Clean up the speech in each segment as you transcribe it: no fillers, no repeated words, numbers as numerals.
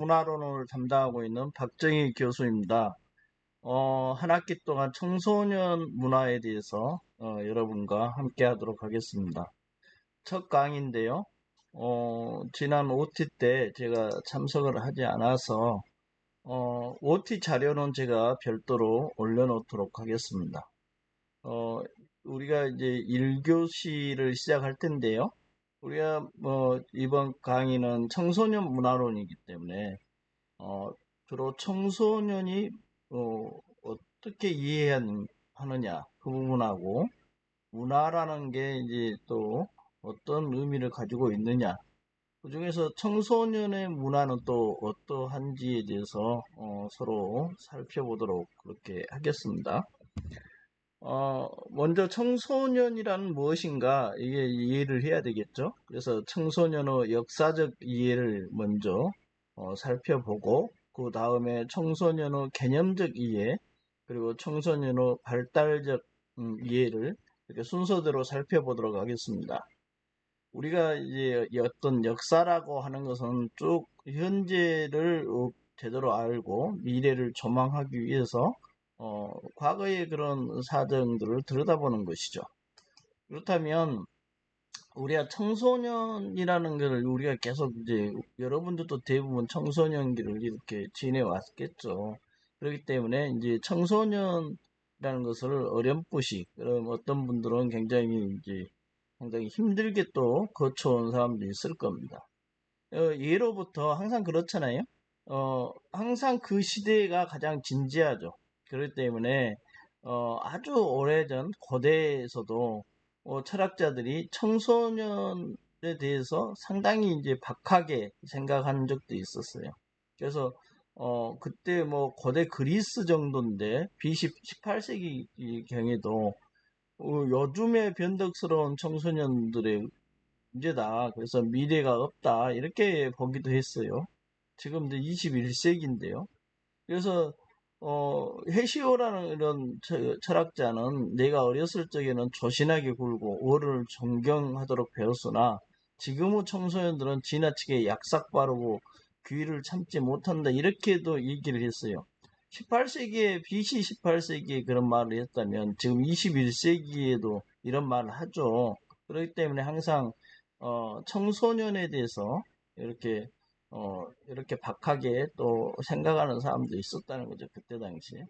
문화론을 담당하고 있는 박정희 교수입니다. 한 학기 동안 청소년 문화에 대해서 여러분과 함께 하도록 하겠습니다. 첫 강의인데요. 지난 OT 때 제가 참석을 하지 않아서 OT 자료는 제가 별도로 올려놓도록 하겠습니다. 우리가 이제 1교시를 시작할 텐데요. 우리가 이번 강의는 청소년 문화론이기 때문에 어, 주로 청소년이 어떻게 이해해야 하느냐 그 부분하고 문화라는 게 이제 또 어떤 의미를 가지고 있느냐 그 중에서 청소년의 문화는 또 어떠한지에 대해서 서로 살펴보도록 그렇게 하겠습니다. 먼저 청소년이란 무엇인가 이게 이해를 해야 되겠죠. 그래서 청소년의 역사적 이해를 먼저 살펴보고 그 다음에 청소년의 개념적 이해 그리고 청소년의 발달적 이해를 이렇게 순서대로 살펴보도록 하겠습니다. 우리가 이제 어떤 역사라고 하는 것은 쭉 현재를 제대로 알고 미래를 조망하기 위해서 과거의 그런 사정들을 들여다보는 것이죠. 그렇다면 우리가 청소년이라는 것을 우리가 계속 이제 여러분들도 대부분 청소년기를 이렇게 지내왔겠죠. 그렇기 때문에 이제 청소년이라는 것을 어렴풋이 그럼 어떤 분들은 굉장히 이제 상당히 힘들게 또 거쳐온 사람도 있을 겁니다. 예로부터 항상 그렇잖아요. 항상 그 시대가 가장 진지하죠. 그렇기 때문에 아주 오래전 고대에서도 철학자들이 청소년에 대해서 상당히 이제 박하게 생각한 적도 있었어요. 그래서 그때 뭐 고대 그리스 정도인데 BC 18세기 경에도 요즘의 변덕스러운 청소년들의 문제다. 그래서 미래가 없다. 이렇게 보기도 했어요. 지금 이제 21세기인데요. 그래서 해시오라는 이런 철학자는 내가 어렸을 적에는 조신하게 굴고 어른을 존경하도록 배웠으나 지금의 청소년들은 지나치게 약삭 빠르고 귀를 참지 못한다. 이렇게도 얘기를 했어요. 18세기에 BC 18세기에 그런 말을 했다면 지금 21세기에도 이런 말을 하죠. 그렇기 때문에 항상 청소년에 대해서 이렇게 이렇게 박하게 또 생각하는 사람도 있었다는 거죠. 그때 당시에.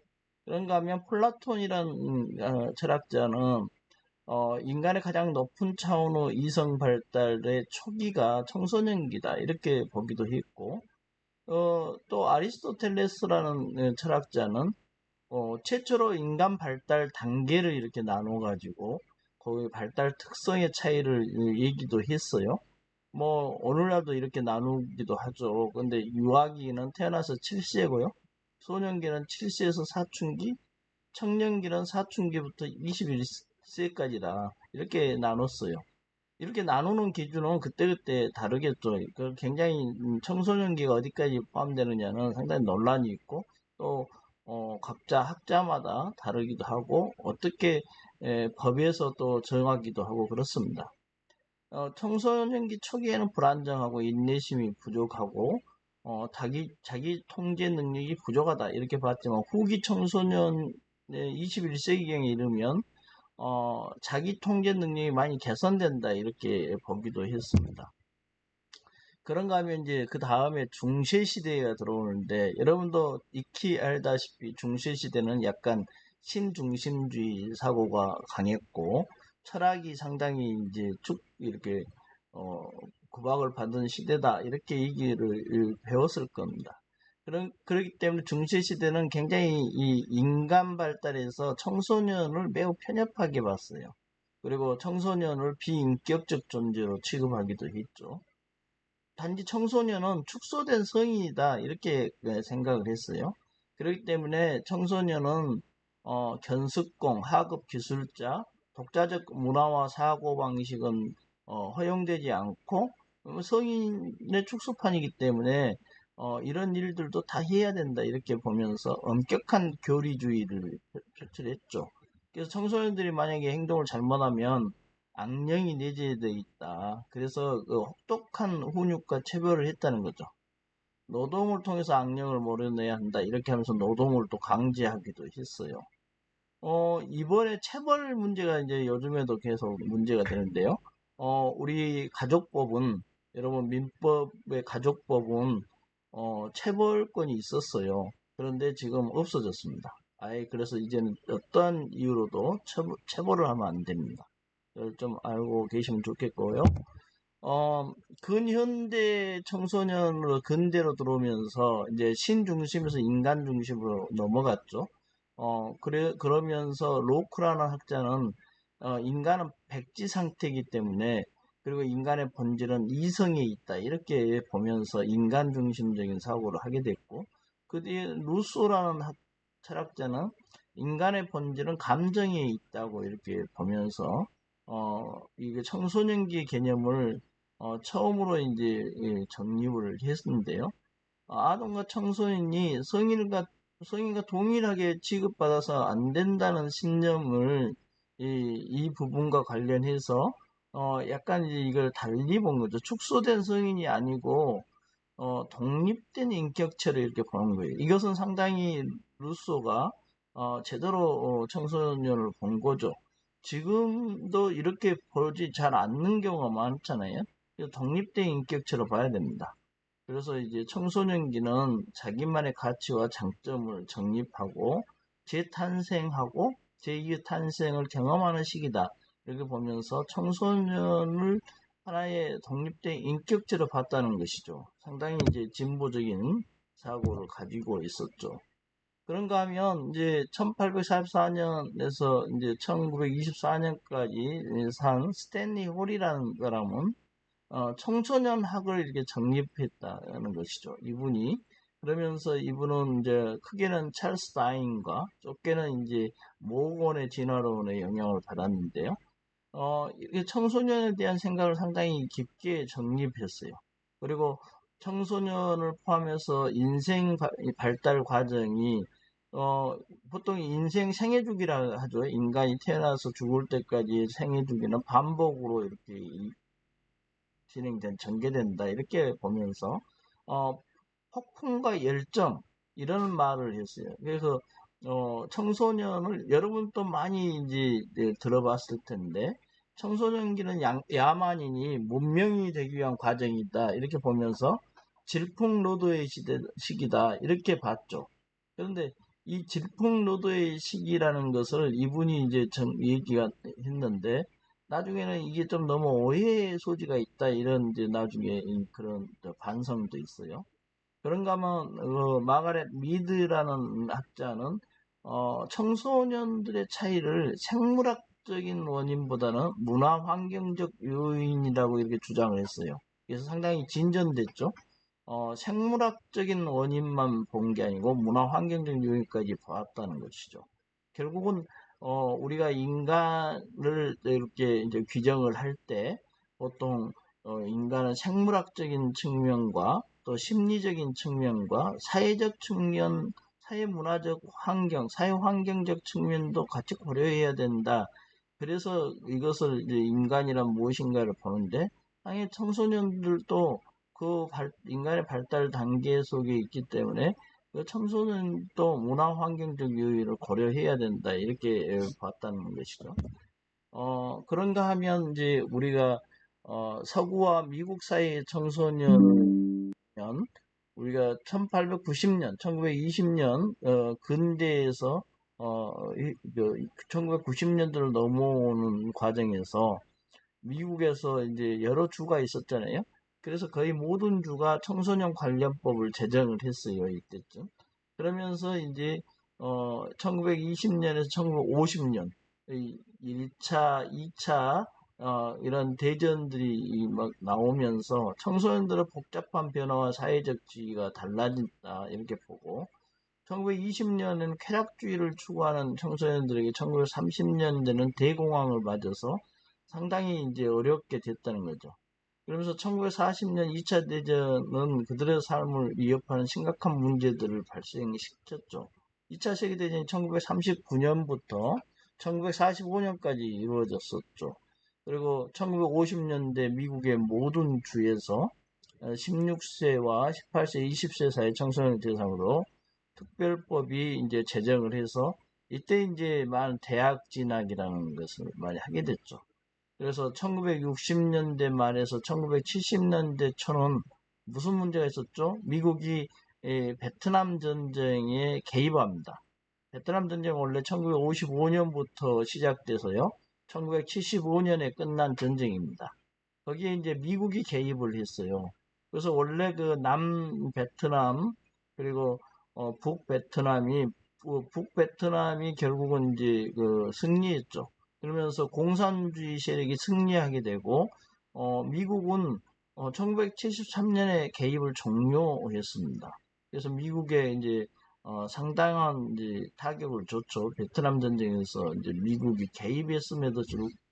그런가 하면 플라톤이란 철학자는 인간의 가장 높은 차원의 이성 발달의 초기가 청소년기다. 이렇게 보기도 했고, 또 아리스토텔레스라는 철학자는 최초로 인간 발달 단계를 이렇게 나눠가지고 거기 발달 특성의 차이를 얘기도 했어요. 뭐 오늘날도 이렇게 나누기도 하죠. 근데 유아기는 태어나서 7세고요. 소년기는 7세에서 사춘기, 청년기는 사춘기부터 21세까지다. 이렇게 나눴어요. 이렇게 나누는 기준은 그때그때 다르겠죠. 굉장히 청소년기가 어디까지 포함되느냐는 상당히 논란이 있고 또 각자 학자마다 다르기도 하고 어떻게 법에서 또 정하기도 하고 그렇습니다. 청소년기 초기에는 불안정하고 인내심이 부족하고 자기 통제 능력이 부족하다 이렇게 봤지만 후기 청소년 21세기경에 이르면 자기 통제 능력이 많이 개선된다 이렇게 보기도 했습니다. 그런가 하면 이제 그 다음에 중세 시대가 들어오는데 여러분도 익히 알다시피 중세 시대는 약간 신중심주의 사고가 강했고 철학이 상당히 이제 쭉 이렇게 구박을 받은 시대다 이렇게 얘기를 배웠을 겁니다. 그렇기 때문에 중세 시대는 굉장히 이 인간 발달에서 청소년을 매우 편협하게 봤어요. 그리고 청소년을 비인격적 존재로 취급하기도 했죠. 단지 청소년은 축소된 성인이다 이렇게 생각을 했어요. 그렇기 때문에 청소년은 견습공, 하급 기술자, 독자적 문화와 사고방식은 허용되지 않고 성인의 축소판이기 때문에 이런 일들도 다 해야 된다 이렇게 보면서 엄격한 교리주의를 표출했죠. 그래서 청소년들이 만약에 행동을 잘못하면 악령이 내재되어 있다. 그래서 그 혹독한 훈육과 체벌을 했다는 거죠. 노동을 통해서 악령을 몰아내야 한다. 이렇게 하면서 노동을 또 강제하기도 했어요. 이번에 체벌 문제가 이제 요즘에도 계속 문제가 되는데요. 우리 가족법은, 여러분, 민법의 가족법은, 체벌권이 있었어요. 그런데 지금 없어졌습니다. 아예, 그래서 이제는 어떠한 이유로도 체벌을 하면 안 됩니다. 이걸 좀 알고 계시면 좋겠고요. 근현대 청소년으로 근대로 들어오면서 이제 신중심에서 인간 중심으로 넘어갔죠. 그러면서 로크라는 학자는 인간은 백지 상태이기 때문에, 그리고 인간의 본질은 이성에 있다. 이렇게 보면서 인간 중심적인 사고를 하게 됐고, 그 뒤에 루소라는 철학자는 인간의 본질은 감정에 있다고 이렇게 보면서 이게 청소년기 개념을 처음으로 이제 정립을 했는데요. 아동과 청소년이 성인과 동일하게 취급받아서 안 된다는 신념을 이 부분과 관련해서 약간 이제 이걸 달리 본 거죠. 축소된 성인이 아니고 독립된 인격체를 이렇게 보는 거예요. 이것은 상당히 루소가 제대로 청소년을 본 거죠. 지금도 이렇게 보지 잘 않는 경우가 많잖아요. 독립된 인격체로 봐야 됩니다. 그래서 이제 청소년기는 자기만의 가치와 장점을 정립하고 재탄생하고 제2의 탄생을 경험하는 시기다. 이렇게 보면서 청소년을 하나의 독립된 인격체로 봤다는 것이죠. 상당히 이제 진보적인 사고를 가지고 있었죠. 그런가 하면 이제 1844년에서 이제 1924년까지 산 스탠리 홀이라는 사람은 청소년 학을 이렇게 정립했다는 것이죠. 이분이. 그러면서 이분은 이제 크게는 찰스 다윈과 좁게는 이제 모건의 진화론의 영향을 받았는데요. 이게 청소년에 대한 생각을 상당히 깊게 정립했어요. 그리고 청소년을 포함해서 인생 발달 과정이 보통 인생 생애 주기라 하죠. 인간이 태어나서 죽을 때까지의 생애 주기는 반복으로 이렇게 진행된 전개된다. 이렇게 보면서 어, 폭풍과 열정 이런 말을 했어요. 그래서 청소년을 여러분도 많이 이제 들어봤을 텐데 청소년기는 야만인이 문명이 되기 위한 과정이다. 이렇게 보면서 질풍노도의 시기다. 이렇게 봤죠. 그런데 이 질풍노도의 시기라는 것을 이분이 이제 얘기가 했는데 나중에는 이게 좀 너무 오해의 소지가 있다. 이런 이제 나중에 그런 반성도 있어요. 그런가 하면 마가렛 미드라는 학자는 청소년들의 차이를 생물학적인 원인보다는 문화 환경적 요인이라고 이렇게 주장을 했어요. 그래서 상당히 진전됐죠. 생물학적인 원인만 본 게 아니고 문화 환경적 요인까지 봤다는 것이죠. 결국은 우리가 인간을 이렇게 이제 규정을 할 때 보통 인간은 생물학적인 측면과 또 심리적인 측면과 사회적 측면, 사회문화적 환경, 사회환경적 측면도 같이 고려해야 된다. 그래서 이것을 이제 인간이란 무엇인가를 보는데, 당연히 청소년들도 인간의 발달 단계 속에 있기 때문에 그 청소년도 문화 환경적 요인을 고려해야 된다. 이렇게 봤다는 것이죠. 그런가 하면 이제 우리가 서구와 미국 사이의 청소년 우리가 1890년, 1920년 근대에서 1990년대를 넘어오는 과정에서 미국에서 이제 여러 주가 있었잖아요. 그래서 거의 모든 주가 청소년 관련법을 제정을 했어요, 이때쯤. 그러면서 이제 1920년에서 1950년 1차, 2차 이런 대전들이 막 나오면서 청소년들의 복잡한 변화와 사회적 지위가 달라진다 이렇게 보고 1920년에는 쾌락주의를 추구하는 청소년들에게 1930년대는 대공황을 맞아서 상당히 이제 어렵게 됐다는 거죠. 그러면서 1940년 2차 대전은 그들의 삶을 위협하는 심각한 문제들을 발생시켰죠. 2차 세계대전이 1939년부터 1945년까지 이루어졌었죠. 그리고 1950년대 미국의 모든 주에서 16세와 18세, 20세 사이 청소년을 대상으로 특별법이 이제 제정을 해서 이때 이제 많은 대학 진학이라는 것을 많이 하게 됐죠. 그래서 1960년대 말에서 1970년대 초는 무슨 문제가 있었죠? 미국이 베트남 전쟁에 개입합니다. 베트남 전쟁은 원래 1955년부터 시작돼서요. 1975년에 끝난 전쟁입니다. 거기에 이제 미국이 개입을 했어요. 그래서 원래 그 남베트남 그리고 북베트남이 북베트남이 결국은 이제 그 승리했죠. 그러면서 공산주의 세력이 승리하게 되고 미국은 1973년에 개입을 종료했습니다. 그래서 미국에 이제 상당한 이제 타격을 줬죠. 베트남 전쟁에서 이제 미국이 개입했음에도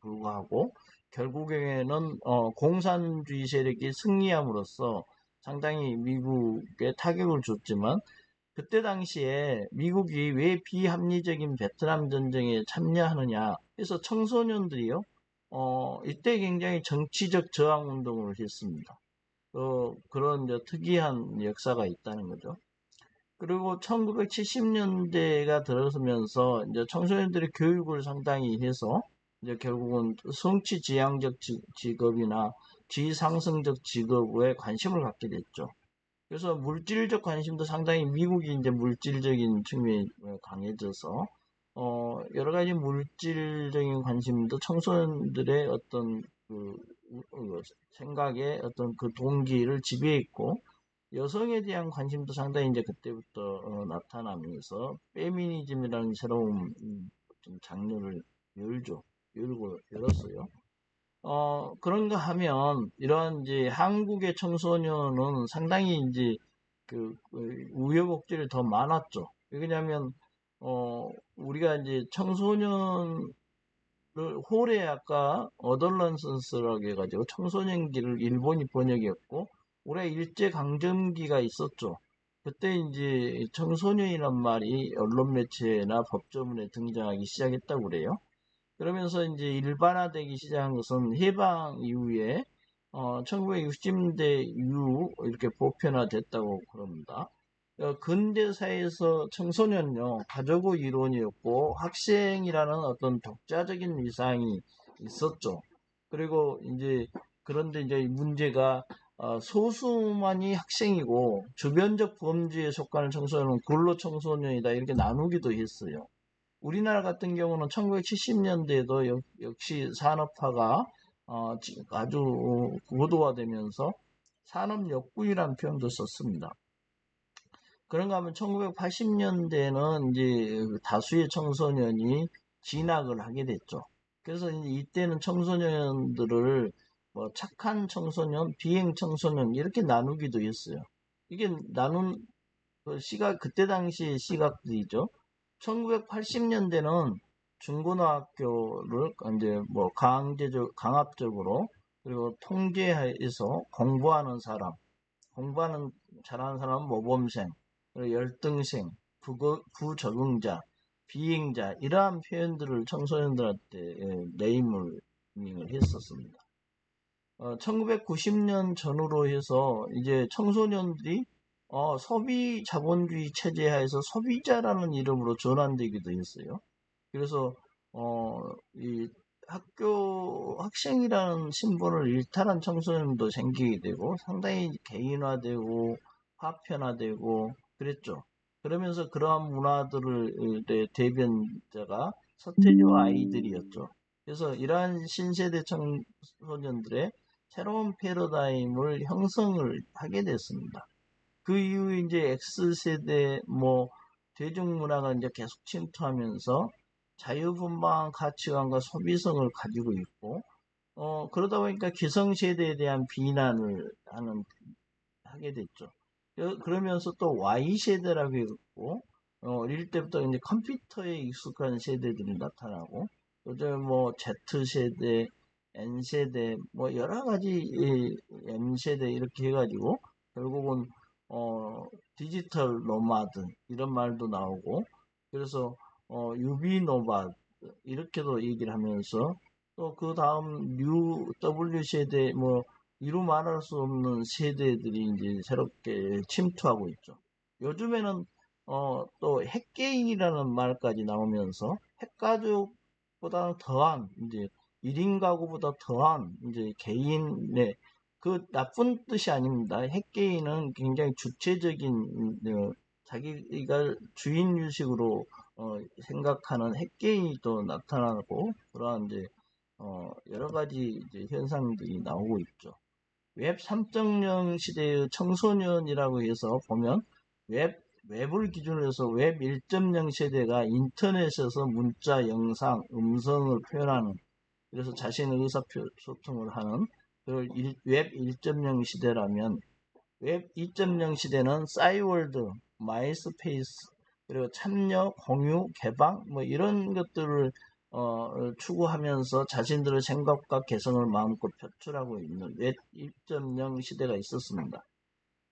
불구하고 결국에는 공산주의 세력이 승리함으로써 상당히 미국에 타격을 줬지만 그때 당시에 미국이 왜 비합리적인 베트남 전쟁에 참여하느냐 해서 청소년들이요 이때 굉장히 정치적 저항 운동을 했습니다. 그런 특이한 역사가 있다는 거죠. 그리고 1970년대가 들어서면서 이제 청소년들의 교육을 상당히 해서 이제 결국은 성취 지향적 직업이나 지상승적 직업에 관심을 갖게 됐죠. 그래서 물질적 관심도 상당히 미국이 이제 물질적인 측면이 강해져서 여러 가지 물질적인 관심도 청소년들의 어떤 생각의 어떤 그 동기를 지배했고 여성에 대한 관심도 상당히 이제 그때부터 나타나면서 페미니즘이라는 새로운 장르를 열었어요. 그런가 하면 이러한 이제 한국의 청소년은 상당히 이제 그 우여곡절이 더 많았죠. 왜냐하면 우리가 이제 청소년을 홀에 아까 어덜런선스라고 해가지고 청소년기를 일본이 번역했고 올해 일제강점기가 있었죠. 그때 이제 청소년이란 말이 언론 매체나 법조문에 등장하기 시작했다고 그래요. 그러면서 이제 일반화되기 시작한 것은 해방 이후에 1960년대 이후 이렇게 보편화됐다고 그럽니다. 근대사에서 청소년요 가족의 일원이었고 학생이라는 어떤 독자적인 위상이 있었죠. 그리고 이제 그런데 이제 문제가 소수만이 학생이고 주변적 범죄에 속하는 청소년은 근로 청소년이다 이렇게 나누기도 했어요. 우리나라 같은 경우는 1970년대에도 역시 산업화가 아주 고도화되면서 산업역군이라는 표현도 썼습니다. 그런가 하면 1980년대에는 이제 다수의 청소년이 진학을 하게 됐죠. 그래서 이제 이때는 청소년들을 뭐 착한 청소년, 비행 청소년 이렇게 나누기도 했어요. 이게 나눈 그때 당시 시각들이죠. 1980년대는 중고등학교를 이제 뭐 강압적으로 그리고 통제해서 공부하는 잘하는 사람은 모범생, 그리고 열등생, 부적응자, 비행자 이러한 표현들을 청소년들한테 네이밍을 했었습니다. 1990년 전후로 해서 이제 청소년들이 소비 자본주의 체제 하에서 소비자라는 이름으로 전환되기도 했어요. 그래서 이 학생이라는 심벌을 일탈한 청소년도 생기게 되고 상당히 개인화되고 파편화되고 그랬죠. 그러면서 그러한 문화들을 대변자가 서태지와 아이들이었죠. 그래서 이러한 신세대 청소년들의 새로운 패러다임을 형성을 하게 됐습니다. 그 이후에 이제 X세대 대중문화가 이제 계속 침투하면서 자유분방한 가치관과 소비성을 가지고 있고 그러다 보니까 기성세대에 대한 비난을 하게 됐죠. 그러면서 또 Y세대라고 했고 어릴 때부터 이제 컴퓨터에 익숙한 세대들이 나타나고 요즘 Z세대, N세대 여러 가지 M세대 이렇게 해가지고 결국은 디지털 노마드 이런 말도 나오고 그래서 유비 노마드 이렇게도 얘기를 하면서 또 그 다음 뉴 W 세대 이루 말할 수 없는 세대들이 이제 새롭게 침투하고 있죠. 요즘에는 또 핵개인이라는 말까지 나오면서 핵가족보다는 더한 이제 1인 가구보다 더한 이제 개인의 그 나쁜 뜻이 아닙니다. 핵개인은 굉장히 주체적인 자기가 주인 의식으로 생각하는 핵개인이 또 나타나고 그러한 이제 여러 가지 이제 현상들이 나오고 있죠. 웹 3.0 시대의 청소년이라고 해서 보면 웹을 기준으로 해서 웹 1.0 세대가 인터넷에서 문자, 영상, 음성을 표현하는 그래서 자신의 의사소통을 하는 웹 1.0 시대라면 웹 2.0 시대는 싸이월드, 마이스페이스, 그리고 참여, 공유, 개방 뭐 이런 것들을 추구하면서 자신들의 생각과 개성을 마음껏 표출하고 있는 웹 2.0 시대가 있었습니다.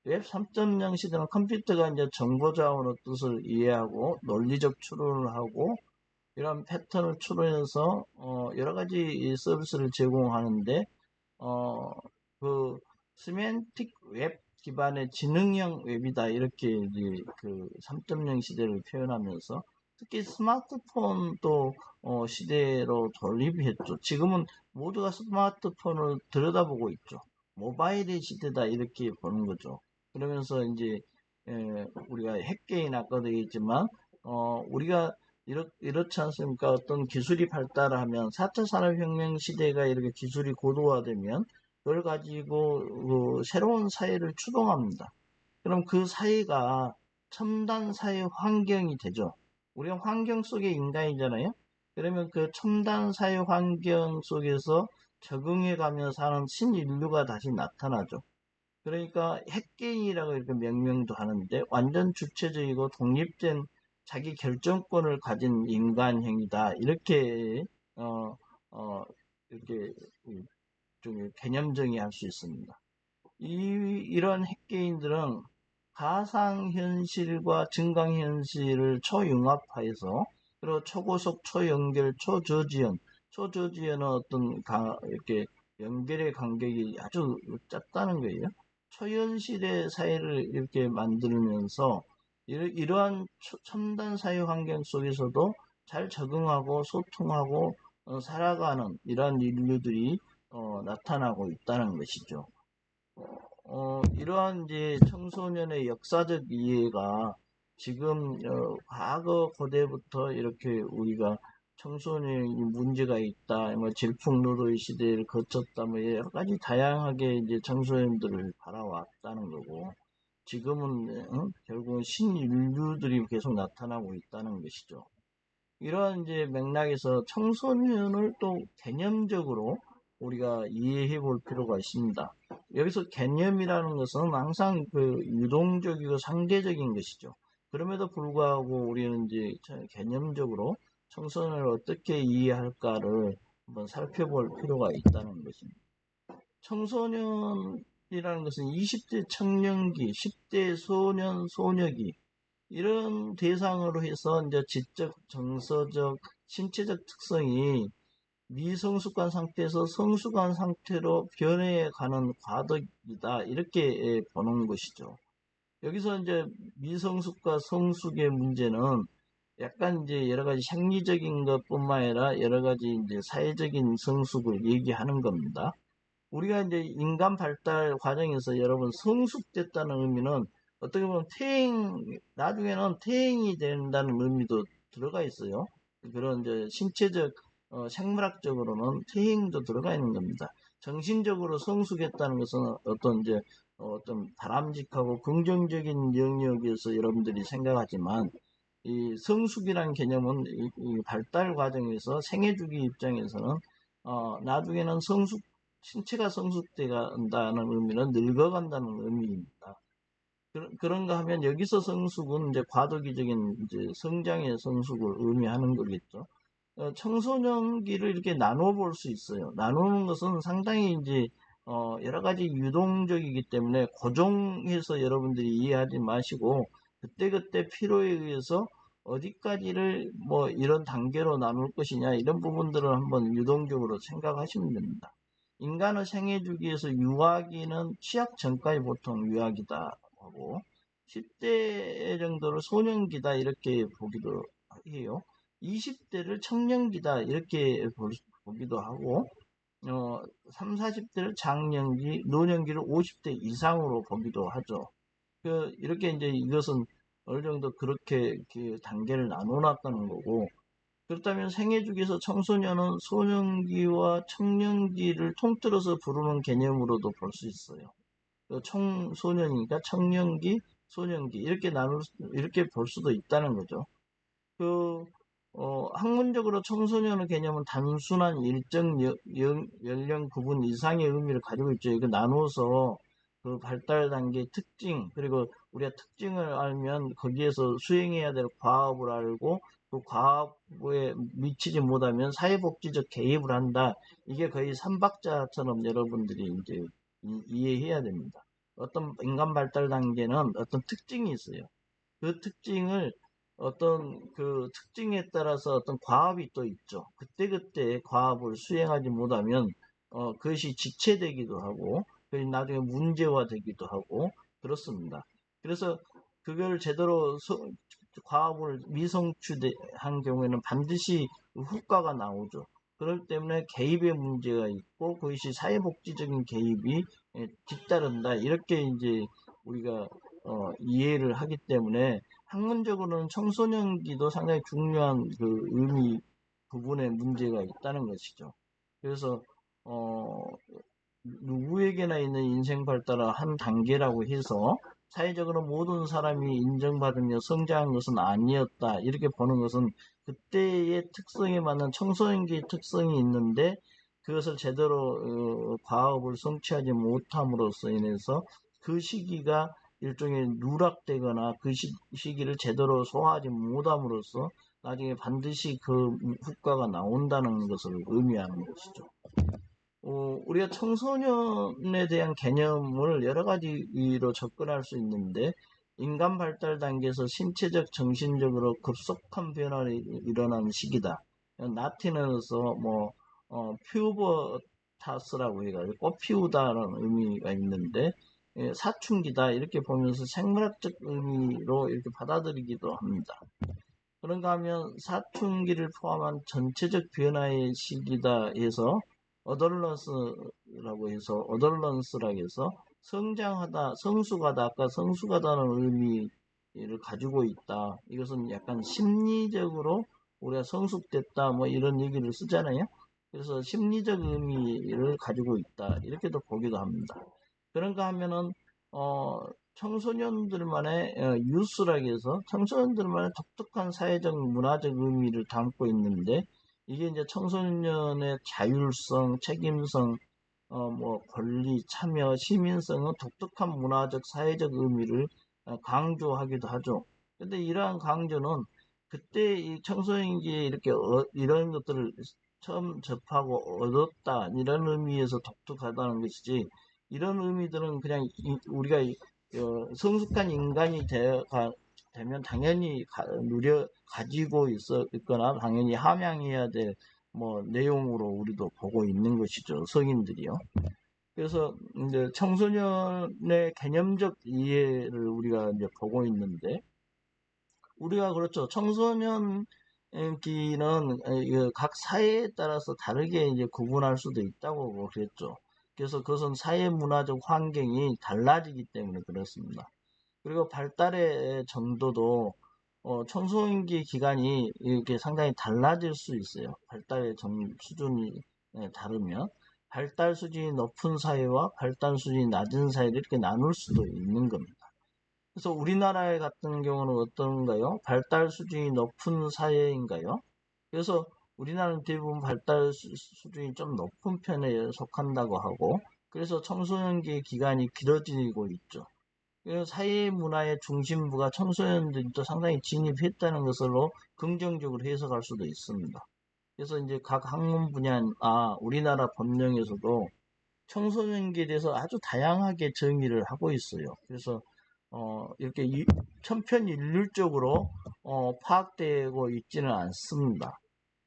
웹 3.0 시대는 컴퓨터가 이제 정보 자원의 뜻을 이해하고 논리적 추론을 하고 이런 패턴을 추론해서 여러 가지 서비스를 제공하는데 어, 그 시멘틱 웹 기반의 지능형 웹이다 이렇게 이제 그 3.0 시대를 표현하면서 특히 스마트폰도 시대로 돌입했죠. 지금은 모두가 스마트폰을 들여다보고 있죠. 모바일의 시대다 이렇게 보는 거죠. 그러면서 이제 우리가 핵개인 아까도 얘기했지만 우리가 이렇지 않습니까? 어떤 기술이 발달하면 4차 산업혁명 시대가 이렇게 기술이 고도화되면 그걸 가지고 새로운 사회를 추동합니다. 그럼 그 사회가 첨단 사회 환경이 되죠. 우리가 환경 속의 인간이잖아요. 그러면 그 첨단 사회 환경 속에서 적응해가며 사는 신인류가 다시 나타나죠. 그러니까 핵개인이라고 이렇게 명명도 하는데 완전 주체적이고 독립된 자기 결정권을 가진 인간형이다. 이렇게 어, 이렇게 좀 개념 정의할 수 있습니다. 이런 핵개인들은 가상현실과 증강현실을 초융합하여서 그리고 초고속, 초연결, 초저지연은 어떤 이렇게 연결의 간격이 아주 짧다는 거예요. 초현실의 사회를 이렇게 만들면서 이러한 첨단 사회 환경 속에서도 잘 적응하고 소통하고 살아가는 이러한 인류들이 나타나고 있다는 것이죠. 이러한 이제 청소년의 역사적 이해가 지금 과거 고대부터 이렇게 우리가 청소년이 문제가 있다, 뭐 질풍노도의 시대를 거쳤다, 뭐 여러 가지 다양하게 이제 청소년들을 바라왔다는 거고 지금은 결국은 신인류들이 계속 나타나고 있다는 것이죠. 이러한 이제 맥락에서 청소년을 또 개념적으로 우리가 이해해 볼 필요가 있습니다. 여기서 개념이라는 것은 항상 그 유동적이고 상대적인 것이죠. 그럼에도 불구하고 우리는 이제 개념적으로 청소년을 어떻게 이해할까를 한번 살펴볼 필요가 있다는 것입니다. 청소년이라는 것은 20대 청년기, 10대 소년, 소녀기, 이런 대상으로 해서 이제 지적, 정서적, 신체적 특성이 미성숙한 상태에서 성숙한 상태로 변해가는 과도기다. 이렇게 보는 것이죠. 여기서 이제 미성숙과 성숙의 문제는 약간 이제 여러 가지 생리적인 것뿐만 아니라 여러 가지 이제 사회적인 성숙을 얘기하는 겁니다. 우리가 이제 인간 발달 과정에서 여러분 성숙됐다는 의미는 어떻게 보면 나중에는 퇴행이 된다는 의미도 들어가 있어요. 그런 이제 신체적, 생물학적으로는 퇴행도 들어가 있는 겁니다. 정신적으로 성숙했다는 것은 어떤 이제 어떤 바람직하고 긍정적인 영역에서 여러분들이 생각하지만 이 성숙이라는 개념은 이 발달 과정에서 생애 주기 입장에서는 나중에는 신체가 성숙돼간다는 의미는 늙어간다는 의미입니다. 그런가 하면 여기서 성숙은 이제 과도기적인 이제 성장의 성숙을 의미하는 거겠죠. 청소년기를 이렇게 나눠 볼 수 있어요. 나누는 것은 상당히 이제 여러 가지 유동적이기 때문에 고정해서 여러분들이 이해하지 마시고 그때그때 필요에 의해서 어디까지를 뭐 이런 단계로 나눌 것이냐 이런 부분들을 한번 유동적으로 생각하시면 됩니다. 인간의 생애 주기에서 유아기는 취약 전까지 보통 유아기다 하고 10대 정도를 소년기다 이렇게 보기도 해요. 20대를 청년기다 이렇게 보기도 하고 3, 40대를 장년기, 노년기를 50대 이상으로 보기도 하죠. 이렇게 이제 이것은 어느 정도 그렇게 단계를 나눠놨다는 거고, 그렇다면 생애 주기에서 청소년은 소년기와 청년기를 통틀어서 부르는 개념으로도 볼 수 있어요. 청소년이니까 청년기, 소년기 이렇게 볼 수도 있다는 거죠. 학문적으로 청소년의 개념은 단순한 일정 연령 구분 이상의 의미를 가지고 있죠. 이거 나눠서 그 발달 단계 특징, 그리고 우리가 특징을 알면 거기에서 수행해야 될 과업을 알고 그 과업에 미치지 못하면 사회복지적 개입을 한다. 이게 거의 삼박자처럼 여러분들이 이제 이해해야 됩니다. 어떤 인간 발달 단계는 어떤 특징이 있어요. 그 특징을 어떤 그 특징에 따라서 어떤 과업이 또 있죠. 그때그때 과업을 수행하지 못하면 그것이 지체되기도 하고 나중에 문제화되기도 하고 그렇습니다. 그래서 그걸 제대로 과업을 미성취한 경우에는 반드시 후과가 나오죠. 그렇기 때문에 개입의 문제가 있고 그것이 사회복지적인 개입이 뒤따른다. 이렇게 이제 우리가 이해를 하기 때문에 학문적으로는 청소년기도 상당히 중요한 그 의미 부분에 문제가 있다는 것이죠. 그래서 누구에게나 있는 인생 발달의 한 단계라고 해서 사회적으로 모든 사람이 인정받으며 성장한 것은 아니었다. 이렇게 보는 것은 그때의 특성에 맞는 청소년기의 특성이 있는데 그것을 제대로 과업을 성취하지 못함으로써 인해서 그 시기가 일종의 누락되거나 그 시기를 제대로 소화하지 못함으로써 나중에 반드시 그 후과가 나온다는 것을 의미하는 것이죠. 우리가 청소년에 대한 개념을 여러 가지로 접근할 수 있는데 인간 발달 단계에서 신체적, 정신적으로 급속한 변화가 일어나는 시기다. 라틴어에서 퓨버타스라고 해가지고 꽃 피우다라는 의미가 있는데 사춘기다 이렇게 보면서 생물학적 의미로 이렇게 받아들이기도 합니다. 그런가 하면 사춘기를 포함한 전체적 변화의 시기다 해서 어덜런스라고 해서 성장하다, 성숙하다, 아까 성숙하다는 의미를 가지고 있다. 이것은 약간 심리적으로 우리가 성숙됐다 뭐 이런 얘기를 쓰잖아요. 그래서 심리적 의미를 가지고 있다. 이렇게도 보기도 합니다. 그런가 하면은 청소년들만의 유스라고 해서 청소년들만의 독특한 사회적 문화적 의미를 담고 있는데 이게 이제 청소년의 자율성, 책임성, 권리, 참여, 시민성은 독특한 문화적, 사회적 의미를 강조하기도 하죠. 근데 이러한 강조는 그때 이 청소년기에 이렇게 이런 것들을 처음 접하고 얻었다 이런 의미에서 독특하다는 것이지 이런 의미들은 그냥 우리가 성숙한 인간이 되면 당연히 가지고 있거나 당연히 함양해야 될 내용으로 우리도 보고 있는 것이죠. 성인들이요. 그래서 이제 청소년의 개념적 이해를 우리가 이제 보고 있는데 우리가 그렇죠. 청소년기는 각 사회에 따라서 다르게 이제 구분할 수도 있다고 그랬죠. 그래서 그것은 사회 문화적 환경이 달라지기 때문에 그렇습니다. 그리고 발달의 정도도 청소년기 기간이 이렇게 상당히 달라질 수 있어요. 발달의 수준이 다르면 발달 수준이 높은 사회와 발달 수준이 낮은 사회를 이렇게 나눌 수도 있는 겁니다. 그래서 우리나라 같은 경우는 어떤가요? 발달 수준이 높은 사회인가요? 그래서 우리나라는 대부분 발달 수준이 좀 높은 편에 속한다고 하고 그래서 청소년기 기간이 길어지고 있죠. 사회 문화의 중심부가 청소년들도 상당히 진입했다는 것으로 긍정적으로 해석할 수도 있습니다. 그래서 이제 각 학문 분야, 우리나라 법령에서도 청소년기에 대해서 아주 다양하게 정의를 하고 있어요. 그래서 이렇게 천편일률적으로 파악되고 있지는 않습니다.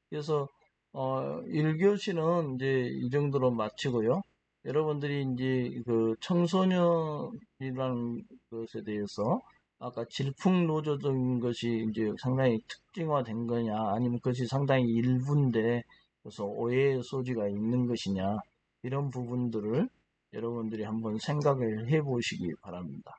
그래서 1교시는 이제 이 정도로 마치고요. 여러분들이 이제 그 청소년이라는 것에 대해서 아까 질풍노도적인 것이 이제 상당히 특징화된 거냐, 아니면 그것이 상당히 일부인데, 그래서 오해의 소지가 있는 것이냐, 이런 부분들을 여러분들이 한번 생각을 해 보시기 바랍니다.